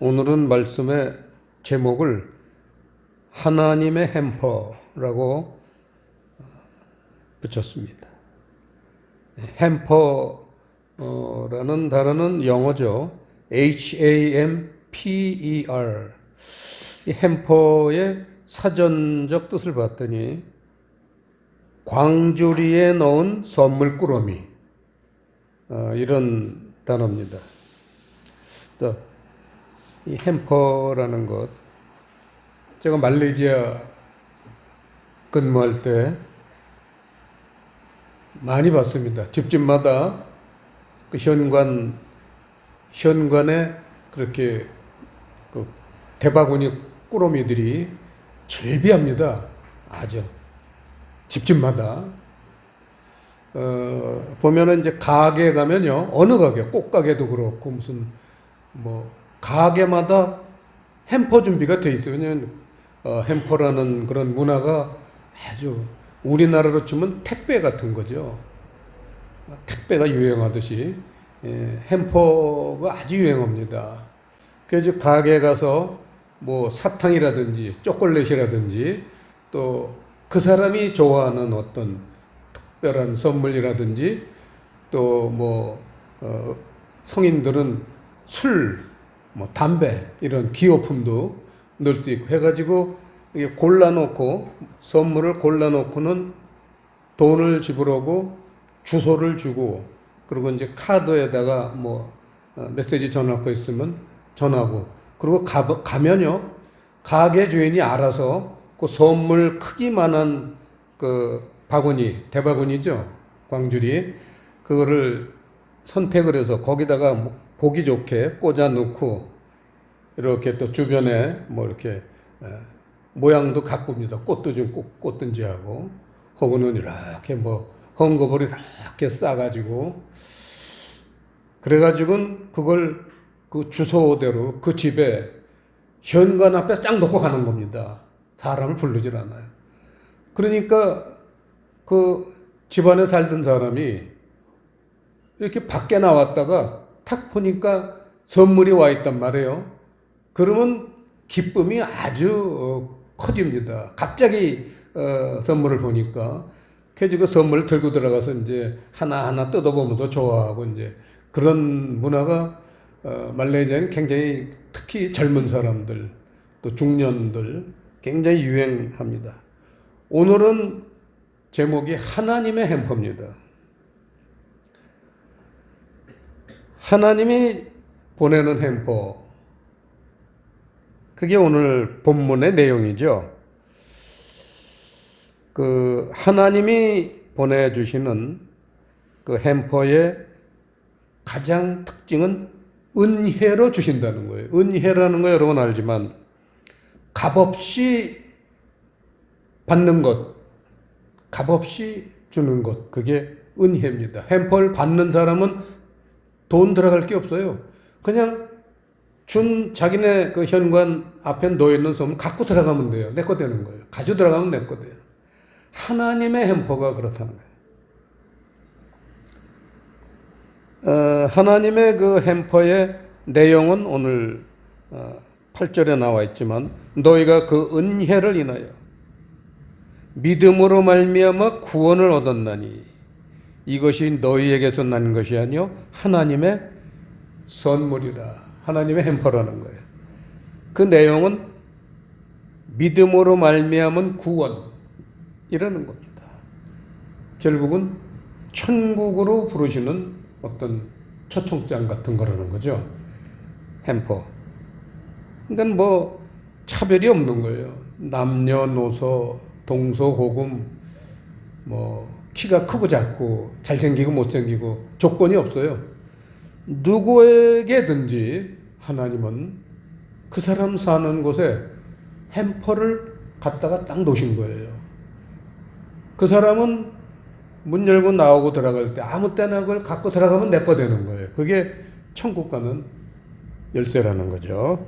오늘은 말씀의 제목을 하나님의 햄퍼라고 붙였습니다. 햄퍼라는 단어는 영어죠. Hamper. 이 햄퍼의 사전적 뜻을 봤더니 광주리에 넣은 선물 꾸러미, 이런 단어입니다. 그래서 이 햄퍼라는 것, 제가 말레이시아 근무할 때 많이 봤습니다. 집집마다 그 현관에 그렇게 그 대바구니 꾸러미들이 즐비합니다. 아주 집집마다. 보면은 이제 가게 가면요, 어느 가게, 꽃가게도 그렇고 무슨 뭐 가게마다 햄퍼 준비가 돼 있어요. 왜냐면 햄퍼라는 그런 문화가 아주 우리나라로 치면 택배 같은 거죠. 택배가 유행하듯이 햄퍼가 아주 유행합니다. 그래서 가게 가서 뭐 사탕이라든지 초콜릿이라든지 또 그 사람이 좋아하는 어떤 특별한 선물이라든지 또 뭐 성인들은 술, 뭐 담배 이런 기호품도 넣을 수 있고 해가지고 골라놓고 선물을 골라놓고는 돈을 지불하고 주소를 주고 그리고 이제 카드에다가 뭐 메시지 전할 거 있으면 전하고 그리고 가면요 가게 주인이 알아서 그 선물 크기만한 그 바구니 대바구니죠 광주리 그거를 선택을 해서 거기다가 보기 좋게 꽂아 놓고 이렇게 또 주변에 뭐 이렇게 모양도 가꿉니다. 꽃도 좀 꽂든지 하고 혹은 이렇게 뭐 헝겊을 이렇게 싸가지고 그래가지고는 그걸 그 주소대로 그 집에 현관 앞에 딱 놓고 가는 겁니다. 사람을 부르질 않아요. 그러니까 그 집안에 살던 사람이 이렇게 밖에 나왔다가 탁 보니까 선물이 와 있단 말이에요. 그러면 기쁨이 아주 커집니다. 갑자기 선물을 보니까 그래서 그 선물을 들고 들어가서 이제 하나하나 뜯어보면서 좋아하고 이제 그런 문화가 말레이시아는 굉장히 특히 젊은 사람들 또 중년들 굉장히 유행합니다. 오늘은 제목이 하나님의 햄퍼입니다. 하나님이 보내는 햄퍼. 그게 오늘 본문의 내용이죠. 그 하나님이 보내주시는 그 햄퍼의 가장 특징은 은혜로 주신다는 거예요. 은혜라는 거 여러분 알지만 값없이 받는 것, 값없이 주는 것, 그게 은혜입니다. 햄퍼를 받는 사람은 돈 들어갈 게 없어요. 그냥 자기네 그 현관 앞에 놓여있는 선물 갖고 들어가면 돼요. 내 거 되는 거예요. 가지고 들어가면 내 거 돼요. 하나님의 햄퍼가 그렇다는 거예요. 하나님의 그 햄퍼의 내용은 오늘 8절에 나와 있지만 너희가 그 은혜를 인하여 믿음으로 말미암아 구원을 얻었나니 이것이 너희에게서 난 것이 아니요 하나님의 선물이라. 하나님의 햄퍼라는 거예요. 그 내용은 믿음으로 말미암은 구원이라는 겁니다. 결국은 천국으로 부르시는 어떤 초청장 같은 거라는 거죠. 햄퍼. 그러니까 뭐 차별이 없는 거예요. 남녀노소, 동서고금, 뭐 키가 크고 작고 잘생기고 못생기고 조건이 없어요. 누구에게든지 하나님은 그 사람 사는 곳에 햄퍼를 갖다가 딱 놓으신 거예요. 그 사람은 문 열고 나오고 들어갈 때 아무 때나 그걸 갖고 들어가면 내 거 되는 거예요. 그게 천국 가는 열쇠라는 거죠.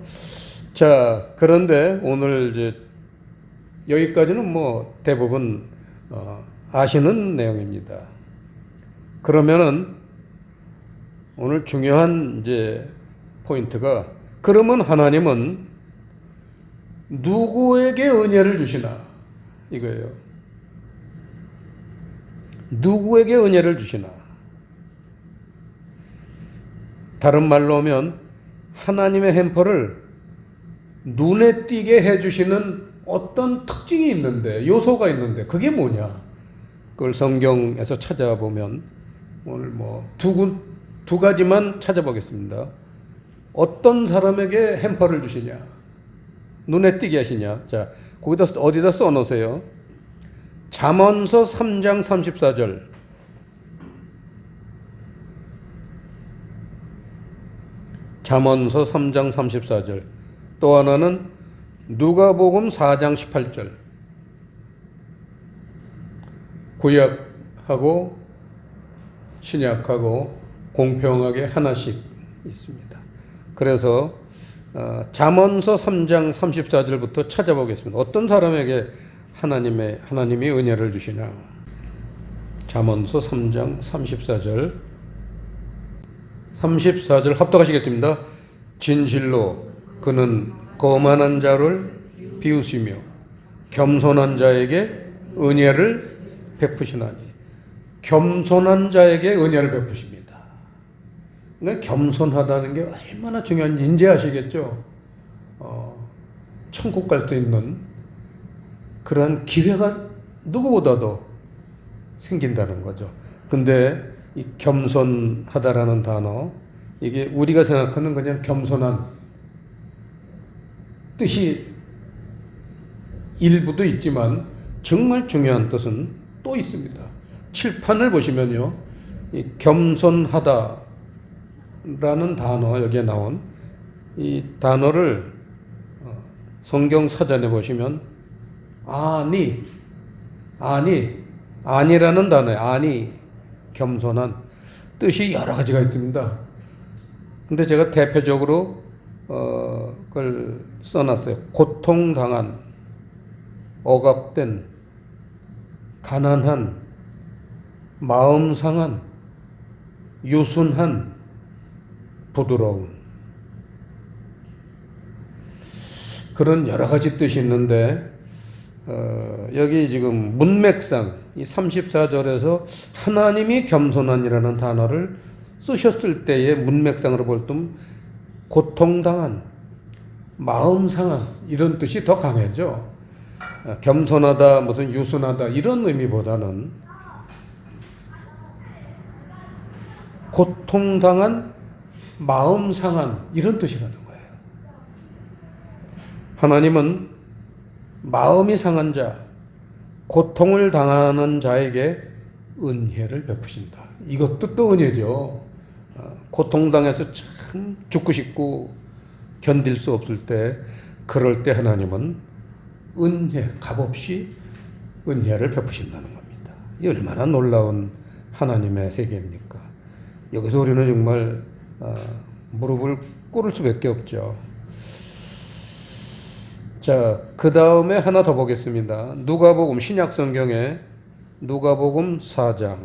자, 그런데 오늘 이제 여기까지는 뭐 대부분 아시는 내용입니다. 그러면은 오늘 중요한 이제 포인트가 그러면 하나님은 누구에게 은혜를 주시나 이거예요. 누구에게 은혜를 주시나. 다른 말로 하면 하나님의 햄퍼를 눈에 띄게 해주시는 어떤 특징이 있는데, 요소가 있는데 그게 뭐냐. 그걸 성경에서 찾아보면 오늘 두 가지만 찾아보겠습니다. 어떤 사람에게 햄퍼를 주시냐, 눈에 띄게 하시냐. 자, 거기다 어디다 써놓으세요. 잠언서 3장 34절. 잠언서 3장 34절. 또 하나는 누가복음 4장 18절. 구약하고 신약하고 공평하게 하나씩 있습니다. 그래서 잠언서 3장 34절부터 찾아보겠습니다. 어떤 사람에게 하나님이 은혜를 주시냐. 잠언서 3장 34절. 34절 합독하시겠습니다. 진실로 그는 거만한 자를 비우시며 겸손한 자에게 은혜를 베푸시나니. 겸손한 자에게 은혜를 베푸십니다. 그러니까 겸손하다는 게 얼마나 중요한지 이제 아시겠죠? 천국 갈 수 있는 그러한 기회가 누구보다도 생긴다는 거죠. 근데 이 겸손하다라는 단어, 이게 우리가 생각하는 그냥 겸손한 뜻이 일부도 있지만 정말 중요한 뜻은 또 있습니다. 칠판을 보시면요, 이 겸손하다라는 단어, 여기에 나온 이 단어를 성경 사전에 보시면 아니라는 단어에 아니, 겸손한 뜻이 여러 가지가 있습니다. 근데 제가 대표적으로 그걸 써놨어요. 고통당한, 억압된, 가난한, 마음 상한, 유순한, 부드러운, 그런 여러 가지 뜻이 있는데 여기 지금 문맥상 이 34절에서 하나님이 겸손한이라는 단어를 쓰셨을 때의 문맥상으로 볼 때 고통당한, 마음 상한 이런 뜻이 더 강해져. 겸손하다, 무슨 유순하다 이런 의미보다는 고통당한, 마음 상한 이런 뜻이라는 거예요. 하나님은 마음이 상한 자, 고통을 당하는 자에게 은혜를 베푸신다. 이것도 또 은혜죠. 고통당해서 참 죽고 싶고 견딜 수 없을 때, 그럴 때 하나님은 값없이 은혜를 베푸신다는 겁니다. 이 얼마나 놀라운 하나님의 세계입니까? 여기서 우리는 정말 무릎을 꿇을 수밖에 없죠. 자, 그 다음에 하나 더 보겠습니다. 누가복음, 신약성경에 누가복음 4장.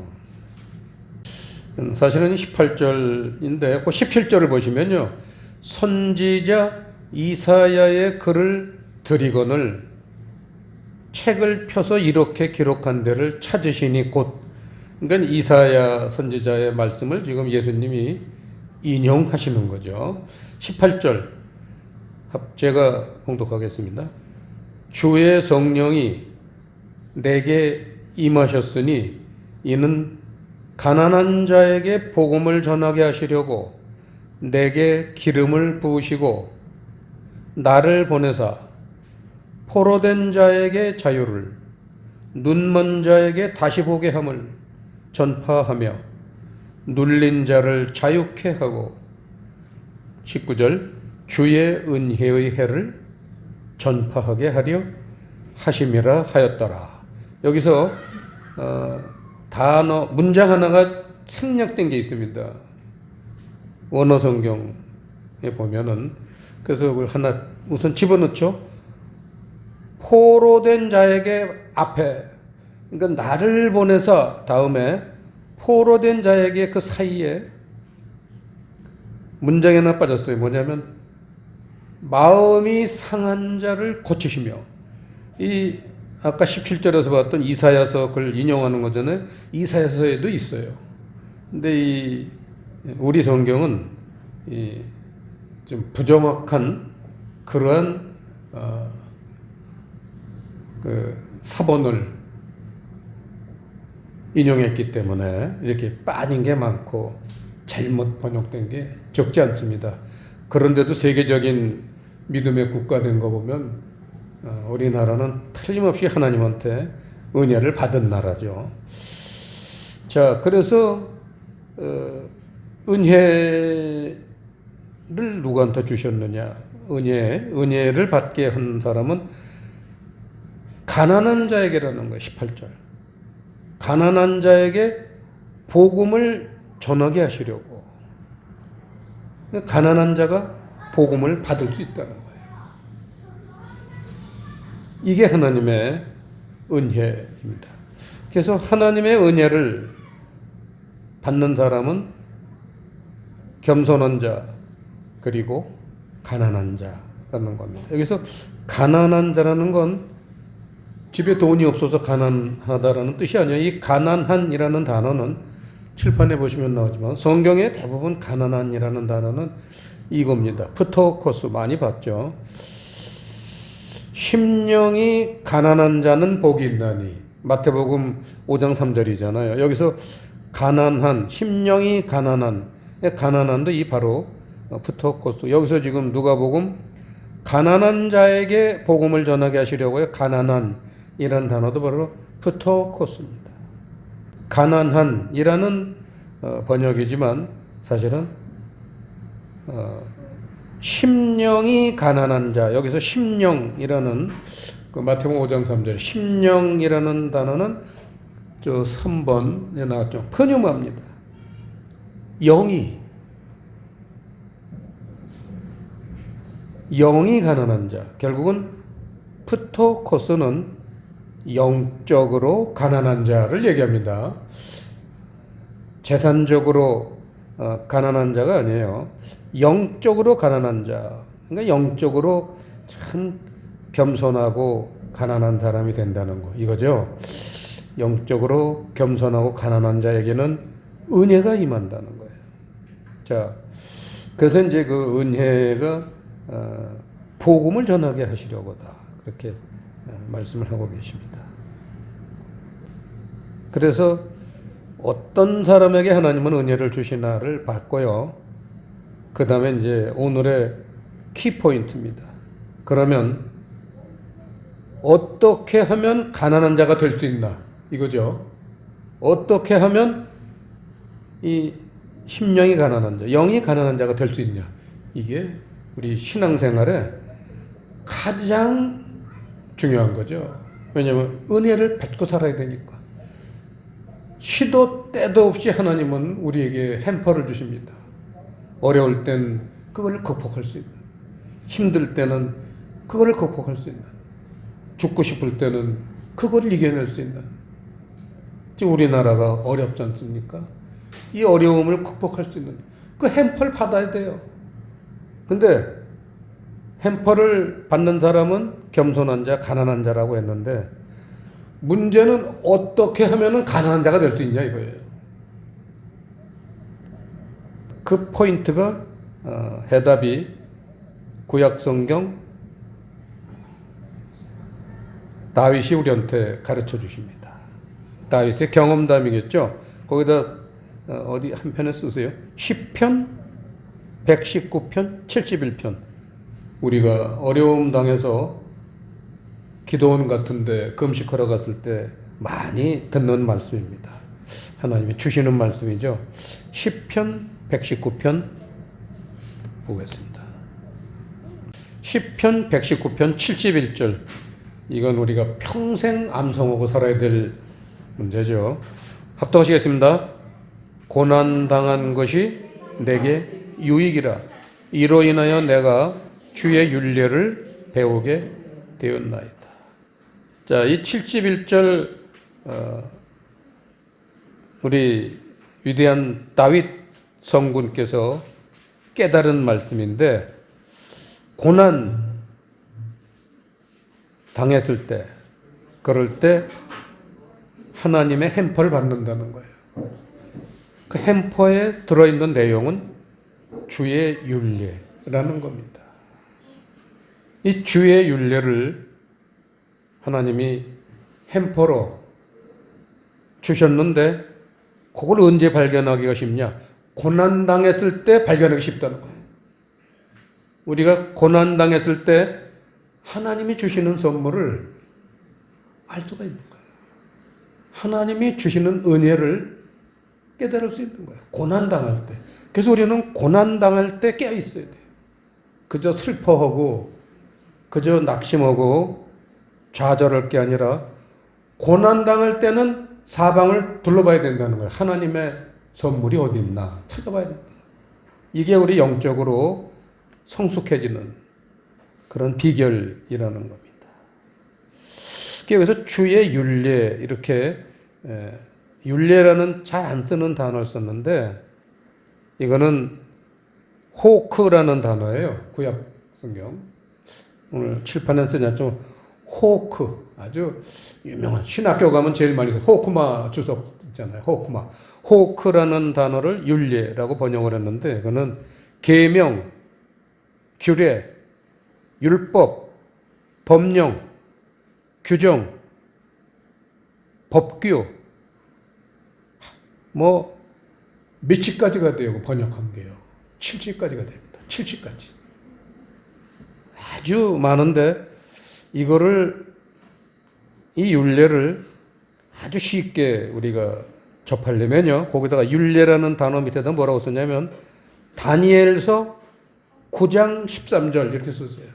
사실은 18절인데 그 17절을 보시면요, 선지자 이사야의 글을 드리거늘 책을 펴서 이렇게 기록한 데를 찾으시니 곧. 그러니까 이사야 선지자의 말씀을 지금 예수님이 인용하시는 거죠. 18절 제가 봉독하겠습니다. 주의 성령이 내게 임하셨으니 이는 가난한 자에게 복음을 전하게 하시려고 내게 기름을 부으시고 나를 보내사 포로된 자에게 자유를, 눈먼 자에게 다시 보게 함을 전파하며 눌린 자를 자유케 하고. 19절 주의 은혜의 해를 전파하게 하려 하심이라 하였더라. 여기서 단어, 문장 하나가 생략된 게 있습니다. 원어 성경에 보면은. 그래서 그걸 하나 우선 집어넣죠. 포로된 자에게 앞에, 그러니까 나를 보내서 다음에 포로된 자에게 그 사이에 문장이 하나 빠졌어요. 뭐냐면 마음이 상한 자를 고치시며, 이 아까 17절에서 봤던 이사야서 글 인용하는 거잖아요. 이사야서에도 있어요. 근데 이 우리 성경은 이 좀 부정확한 그러한 그 사본을 인용했기 때문에 이렇게 빠진 게 많고 잘못 번역된 게 적지 않습니다. 그런데도 세계적인 믿음의 국가 된 거 보면 우리나라는 틀림없이 하나님한테 은혜를 받은 나라죠. 자, 그래서 은혜를 누구한테 주셨느냐? 은혜를 받게 한 사람은 가난한 자에게라는 거예요. 18절. 가난한 자에게 복음을 전하게 하시려고. 가난한 자가 복음을 받을 수 있다는 거예요. 이게 하나님의 은혜입니다. 그래서 하나님의 은혜를 받는 사람은 겸손한 자, 그리고 가난한 자라는 겁니다. 여기서 가난한 자라는 건 집에 돈이 없어서 가난하다라는 뜻이 아니에요. 이 가난한이라는 단어는 칠판에 보시면 나오지만 성경의 대부분 가난한이라는 단어는 이겁니다. 프토코스 많이 봤죠. 심령이 가난한 자는 복이 있나니. 마태복음 5장 3절이잖아요. 여기서 가난한, 심령이 가난한, 가난한도 이 바로 프토코스. 여기서 지금 누가복음 가난한 자에게 복음을 전하게 하시려고요. 가난한이라는 단어도 바로 프토코스입니다. 가난한이라는 번역이지만 사실은 심령이 가난한 자, 여기서 심령이라는 그 마태복음 5장 3절 심령이라는 단어는 저 3번에 나왔죠. 푸뉴마입니다. 영이 가난한 자. 결국은 프토코스는 영적으로 가난한 자를 얘기합니다. 재산적으로 가난한 자가 아니에요. 영적으로 가난한 자. 그러니까 영적으로 참 겸손하고 가난한 사람이 된다는 거. 이거죠. 영적으로 겸손하고 가난한 자에게는 은혜가 임한다는 거예요. 자, 그래서 이제 그 은혜가 복음을 전하게 하시려고다. 그렇게 말씀을 하고 계십니다. 그래서 어떤 사람에게 하나님은 은혜를 주시나를 봤고요. 그 다음에 이제 오늘의 키포인트입니다. 그러면 어떻게 하면 가난한 자가 될 수 있나? 이거죠. 어떻게 하면 이 심령이 가난한 자, 영이 가난한 자가 될 수 있냐? 이게 우리 신앙생활에 가장 중요한 거죠. 왜냐하면 은혜를 뱉고 살아야 되니까. 시도 때도 없이 하나님은 우리에게 햄퍼를 주십니다. 어려울 땐 그걸 극복할 수 있는, 힘들 때는 그걸 극복할 수 있는, 죽고 싶을 때는 그걸 이겨낼 수 있는. 지금 우리나라가 어렵지 않습니까? 이 어려움을 극복할 수 있는 그 햄퍼를 받아야 돼요. 근데 햄퍼를 받는 사람은 겸손한 자, 가난한 자라고 했는데 문제는 어떻게 하면 가난한 자가 될 수 있냐 이거예요. 그 포인트가 해답이 구약성경 다윗이 우리한테 가르쳐 주십니다. 다윗의 경험담이겠죠. 거기다 어디 한 편에 쓰세요. 10편, 119편, 71편. 우리가 어려움 당해서 기도원 같은데 금식하러 갔을 때 많이 듣는 말씀입니다. 하나님이 주시는 말씀이죠. 10편, 119편 보겠습니다. 10편, 119편, 71절. 이건 우리가 평생 암송하고 살아야 될 문제죠. 합독하시겠습니다. 고난당한 것이 내게 유익이라. 이로 인하여 내가 주의 율례를 배우게 되었나이다. 자, 이 71절 우리 위대한 다윗 성군께서 깨달은 말씀인데 고난 당했을 때, 그럴 때 하나님의 햄퍼를 받는다는 거예요. 그 햄퍼에 들어있는 내용은 주의 율례라는 겁니다. 이 주의 율례를 하나님이 햄퍼로 주셨는데 그걸 언제 발견하기가 쉽냐? 고난당했을 때 발견하기 쉽다는 거예요. 우리가 고난당했을 때 하나님이 주시는 선물을 알 수가 있는 거예요. 하나님이 주시는 은혜를 깨달을 수 있는 거예요. 고난당할 때. 그래서 우리는 고난당할 때 깨어 있어야 돼요. 그저 슬퍼하고 그저 낙심하고 좌절할 게 아니라 고난당할 때는 사방을 둘러봐야 된다는 거예요. 하나님의 선물이 어디 있나 찾아봐야 된다. 이게 우리 영적으로 성숙해지는 그런 비결이라는 겁니다. 그래서 주의 율례, 이렇게 율례라는 잘 안 쓰는 단어를 썼는데 이거는 호크라는 단어예요. 구약 성경. 오늘 칠판에 쓰지 않죠. 호크, 아주 유명한 신학교 가면 제일 많이 써요. 호크마 주석 있잖아요. 호크마. 호크라는 단어를 율례라고 번역을 했는데 그거는 계명, 규례, 율법, 법령, 규정, 법규, 뭐 몇치까지가 돼요. 번역한 게요. 7지까지가 됩니다. 7지까지. 아주 많은데 이거를 이 율례를 아주 쉽게 우리가 접하려면요. 거기다가 율례라는 단어 밑에다 뭐라고 썼냐면 다니엘서 9장 13절 이렇게 썼어요.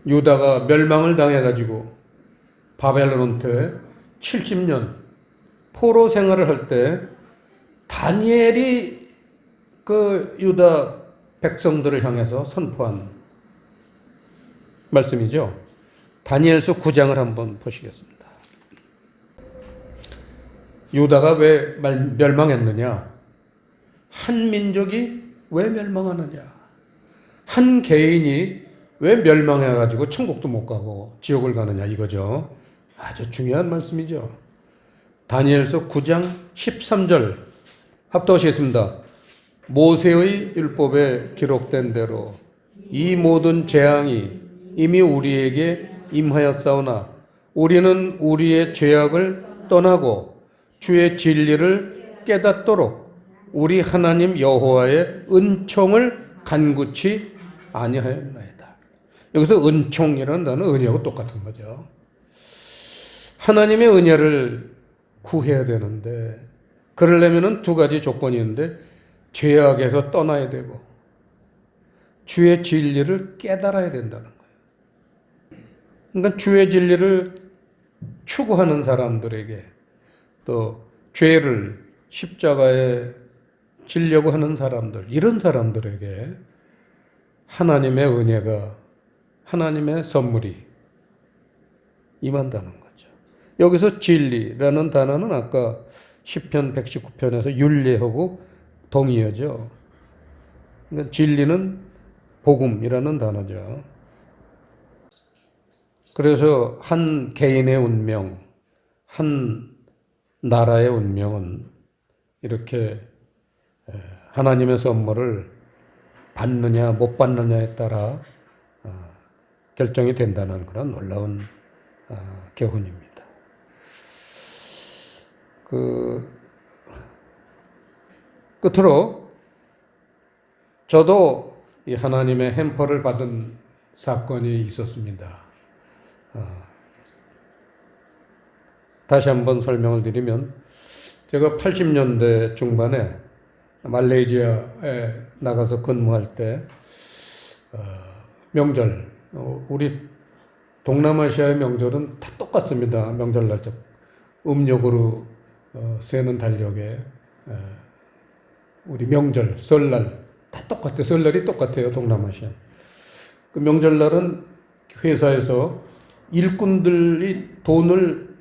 유다가 멸망을 당해가지고 바벨론한테 70년 포로 생활을 할 때 다니엘이 그 유다 백성들을 향해서 선포한 말씀이죠. 다니엘서 9장을 한번 보시겠습니다. 유다가 왜 멸망했느냐? 한 민족이 왜 멸망하느냐? 한 개인이 왜 멸망해가지고 천국도 못 가고 지옥을 가느냐 이거죠. 아주 중요한 말씀이죠. 다니엘서 9장 13절 합독하시겠습니다. 모세의 율법에 기록된 대로 이 모든 재앙이 이미 우리에게 임하였사오나 우리는 우리의 죄악을 떠나고 주의 진리를 깨닫도록 우리 하나님 여호와의 은총을 간구치 아니하였나이다. 여기서 은총이라는 단어는 은혜하고 똑같은 거죠. 하나님의 은혜를 구해야 되는데 그러려면 두 가지 조건이 있는데 죄악에서 떠나야 되고 주의 진리를 깨달아야 된다는 거예요. 그러니까 주의 진리를 추구하는 사람들에게 또 죄를 십자가에 지려고 하는 사람들, 이런 사람들에게 하나님의 은혜가, 하나님의 선물이 임한다는 거죠. 여기서 진리라는 단어는 아까 시편 119편에서 율례하고 동의어죠. 그러니까 진리는 복음이라는 단어죠. 그래서 한 개인의 운명, 한 나라의 운명은 이렇게 하나님의 선물을 받느냐 못 받느냐에 따라 결정이 된다는 그런 놀라운 교훈입니다. 끝으로 저도 이 하나님의 햄퍼를 받은 사건이 있었습니다. 다시 한번 설명을 드리면 제가 80년대 중반에 말레이시아에 나가서 근무할 때 명절, 우리 동남아시아의 명절은 다 똑같습니다. 명절 날짜 음력으로 세는 달력에 우리 명절, 설날 다 똑같아요. 설날이 똑같아요. 동남아시아. 그 명절날은 회사에서 일꾼들이 돈을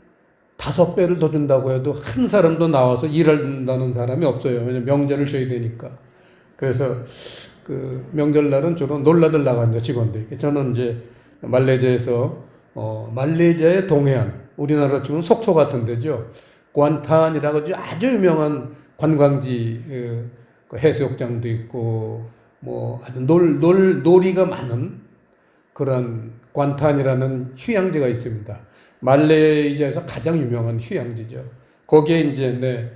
5배를 더 준다고 해도 한 사람도 나와서 일한다는 사람이 없어요. 왜냐면 명절을 쉬어야 되니까. 그래서 그 명절날은 주로 놀라들 나갑니다, 직원들이. 저는 이제 말레이시아에서 말레이시아의 동해안, 우리나라 치면 속초 같은 데죠. 관탄이라고 아주 유명한 관광지 그 해수욕장도 있고 뭐 아주 놀이가 많은 그런 관탄이라는 휴양지가 있습니다. 말레이시아에서 가장 유명한 휴양지죠. 거기에 이제 내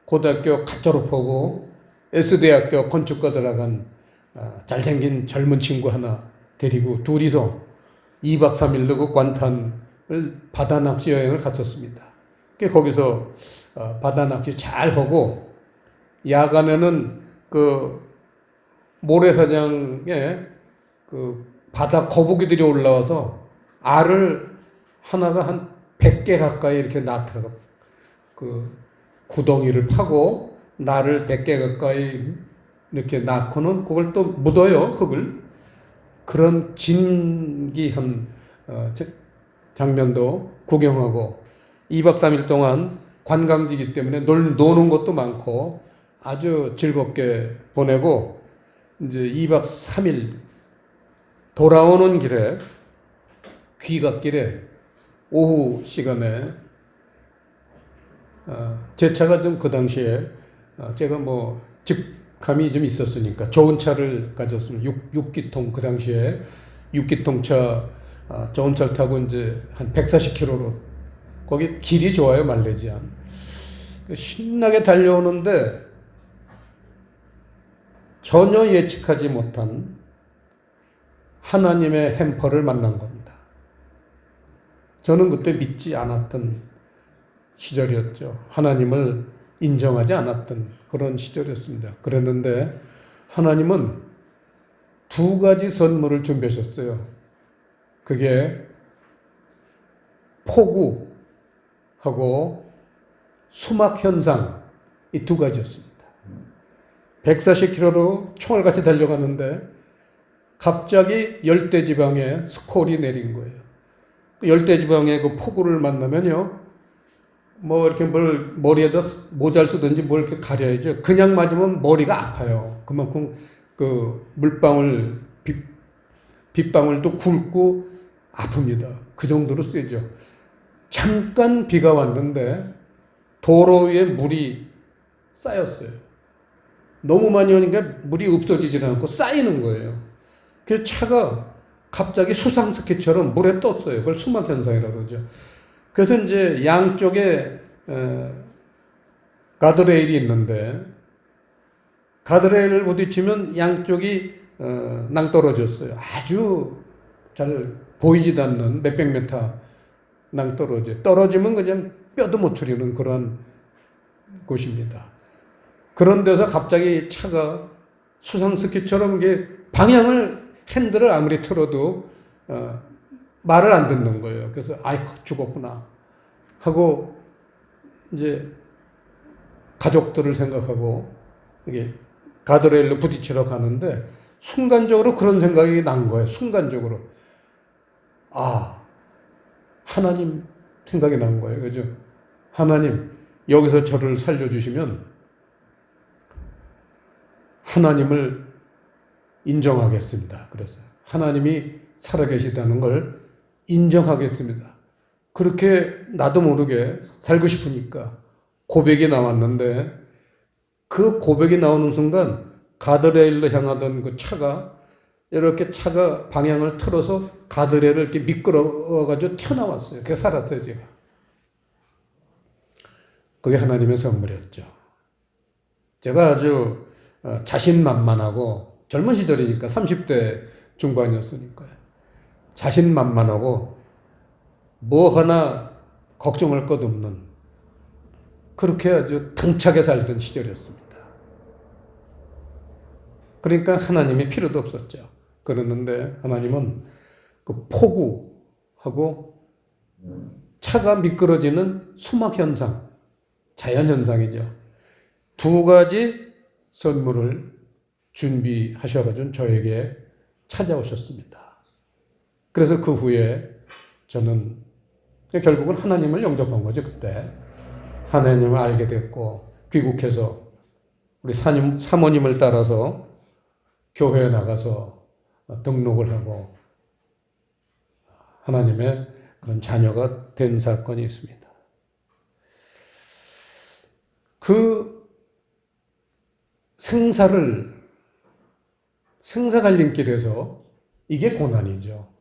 고등학교 갓 졸업하고 S대학교 건축과 들어간 잘생긴 젊은 친구 하나 데리고 둘이서 2박 3일로 그 관탄을 바다 낚시 여행을 갔었습니다. 거기서 바다 낚시 잘 하고 야간에는 그 모래사장에 그 바다 거북이들이 올라와서 알을 하나가 한 100개 가까이 이렇게 낳더라고. 그 구덩이를 파고 날을 100개 가까이 이렇게 낳고는 그걸 또 묻어요, 흙을. 그런 진기한 장면도 구경하고 2박 3일 동안 관광지이기 때문에 노는 것도 많고 아주 즐겁게 보내고 이제 2박 3일 돌아오는 길에 귀갓길에 오후 시간에 제 차가 좀 그 당시에 제가 뭐 직함이 좀 있었으니까 좋은 차를 가졌습니다. 6기통 그 당시에 6기통 차 좋은 차를 타고 이제 한 140km로 거기 길이 좋아요, 말레이시아. 신나게 달려오는데 전혀 예측하지 못한 하나님의 햄퍼를 만난 겁니다. 저는 그때 믿지 않았던 시절이었죠. 하나님을 인정하지 않았던 그런 시절이었습니다. 그랬는데 하나님은 두 가지 선물을 준비하셨어요. 그게 폭우하고 수막 현상, 이 두 가지였습니다. 140km로 총알같이 달려가는데 갑자기 열대지방에 스콜이 내린 거예요. 그 열대지방에 그 폭우를 만나면요, 뭐 이렇게 뭘 머리에다 모자를 쓰든지 뭘 이렇게 가려야죠. 그냥 맞으면 머리가 아파요. 그만큼 그 물방울, 빗방울도 굵고 아픕니다. 그 정도로 세죠. 잠깐 비가 왔는데 도로 위에 물이 쌓였어요. 너무 많이 오니까 물이 없어지질 않고 쌓이는 거예요. 그래서 차가 갑자기 수상스키처럼 물에 떴어요. 그걸 수막현상이라고 그러죠. 그래서 이제 양쪽에 가드레일이 있는데 가드레일을 부딪히면 양쪽이 낭떠러졌어요. 아주 잘 보이지도 않는 몇백 미터 낭떠러져. 떨어지면 그냥 뼈도 못 추리는 그런 곳입니다. 그런 데서 갑자기 차가 수상스키처럼 이게 핸들을 아무리 틀어도 말을 안 듣는 거예요. 그래서 아이고 죽었구나 하고 이제 가족들을 생각하고 이게 가드레일로 부딪히러 가는데 순간적으로 그런 생각이 난 거예요. 순간적으로 하나님 생각이 난 거예요. 그죠? 하나님 여기서 저를 살려주시면 하나님을 인정하겠습니다. 그래서 하나님이 살아계시다는 걸 인정하겠습니다. 그렇게 나도 모르게 살고 싶으니까 고백이 나왔는데 그 고백이 나오는 순간 가드레일로 향하던 그 차가 이렇게 차가 방향을 틀어서 가드레일을 이렇게 미끄러워가지고 튀어나왔어요. 그게 살았어요, 제가. 그게 하나님의 선물이었죠. 제가 아주 자신만만하고 젊은 시절이니까 30대 중반이었으니까요. 자신만만하고 뭐 하나 걱정할 것 없는 그렇게 아주 당차게 살던 시절이었습니다. 그러니까 하나님이 필요도 없었죠. 그랬는데 하나님은 그 폭우하고 차가 미끄러지는 수막 현상, 자연 현상이죠. 두 가지 선물을 준비하셔가지고 저에게 찾아오셨습니다. 그래서 그 후에 저는 결국은 하나님을 영접한 거죠. 그때 하나님을 알게 됐고 귀국해서 우리 사모님을 따라서 교회에 나가서 등록을 하고 하나님의 그런 자녀가 된 사건이 있습니다. 그 생사 갈림길에서 이게 고난이죠.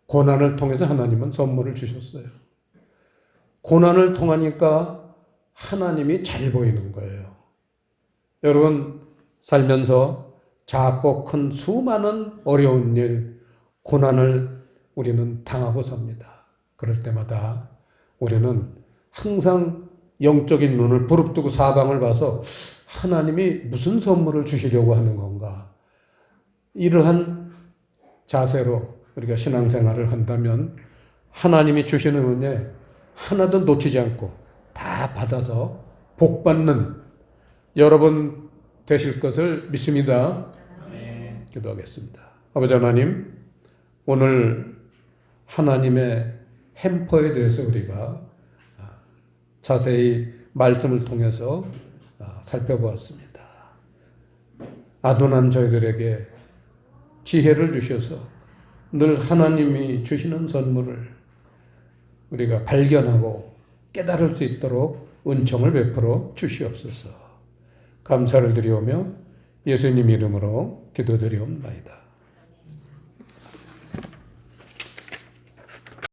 고난을 통해서 하나님은 선물을 주셨어요. 고난을 통하니까 하나님이 잘 보이는 거예요. 여러분 살면서 작고 큰 수많은 어려운 일, 고난을 우리는 당하고 삽니다. 그럴 때마다 우리는 항상 영적인 눈을 부릅뜨고 사방을 봐서 하나님이 무슨 선물을 주시려고 하는 건가? 이러한 자세로 우리가 신앙생활을 한다면 하나님이 주시는 은혜 하나도 놓치지 않고 다 받아서 복받는 여러분 되실 것을 믿습니다. 기도하겠습니다. 아버지 하나님, 오늘 하나님의 햄퍼에 대해서 우리가 자세히 말씀을 통해서 살펴보았습니다. 아둔한 저희들에게 지혜를 주셔서 늘 하나님이 주시는 선물을 우리가 발견하고 깨달을 수 있도록 은총을 베풀어 주시옵소서. 감사를 드리오며 예수님 이름으로 기도드리옵나이다.